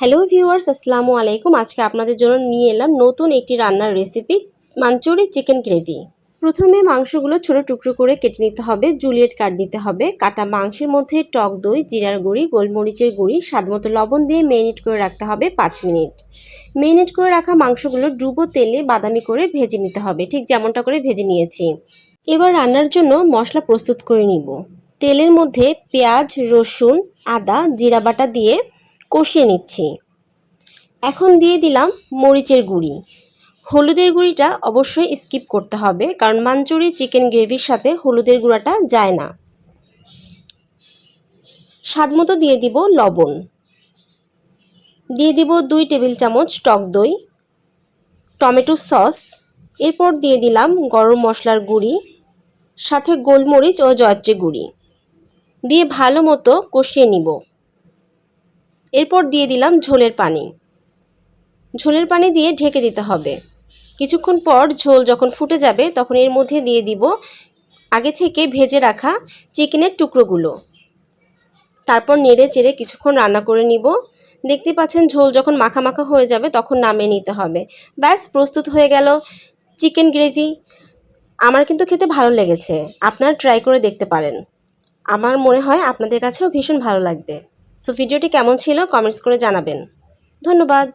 Hello viewers, আসসালামু আলাইকুম। আজকে আপনাদের জন্য নিয়ে এলাম নতুন একটি রান্নার রেসিপি, মাঞ্চুরি চিকেন গ্রেভি। প্রথমে মাংসগুলো ছোট টুকরো করে কেটে নিতে হবে, জুলিয়েট কাট দিতে হবে। কাটা মাংসের মধ্যে টক দই, জিরার গুঁড়ি, গোলমরিচের গুঁড়ি, স্বাদমতো লবণ দিয়ে ম্যারিনেট করে রাখতে হবে 5 মিনিট। ম্যারিনেট করে রাখা মাংসগুলো ডুবো তেলে বাদামি করে ভেজে নিতে হবে, ঠিক যেমনটা করে ভেজে নিয়েছি। এবার রান্নার জন্য মশলা প্রস্তুত করে নিব। তেলের মধ্যে পেঁয়াজ, রসুন, আদা, জিরা বাটা দিয়ে কষিয়ে নিচ্ছি। এখন দিয়ে দিলাম মরিচের গুঁড়ি। হলুদের গুঁড়িটা অবশ্যই স্কিপ করতে হবে, কারণ মাঞ্চুরি চিকেন গ্রেভির সাথে হলুদের গুঁড়াটা যায় না। স্বাদমতো দিয়ে দিব লবণ। দিয়ে দিব 2 টেবিল চামচ টক দই, টমেটো সস। এরপর দিয়ে দিলাম গরম মশলার গুঁড়ি, সাথে গোলমরিচ ও জয়ত্রী গুঁড়ি দিয়ে ভালো মতো কষিয়ে নিব। এরপর দিয়ে দিলাম ঝোলের পানি। ঝোলের পানি দিয়ে ঢেকে দিতে হবে। কিছুক্ষণ পর ঝোল যখন ফুটে যাবে তখন এর মধ্যে দিয়ে দিব আগে থেকে ভেজে রাখা চিকেনের টুকরোগুলো। তারপর নেড়ে চেড়ে কিছুক্ষণ রান্না করে নিব। দেখতে পাচ্ছেন ঝোল যখন মাখা মাখা হয়ে যাবে তখন নামিয়ে নিতে হবে। ব্যাস, প্রস্তুত হয়ে গেল চিকেন গ্রেভি। আমার কিন্তু খেতে ভালো লেগেছে, আপনারা ট্রাই করে দেখতে পারেন। আমার মনে হয় আপনাদের কাছেও ভীষণ ভালো লাগবে। সো ভিডিওটি কেমন ছিল কমেন্টস করে জানাবেন। ধন্যবাদ।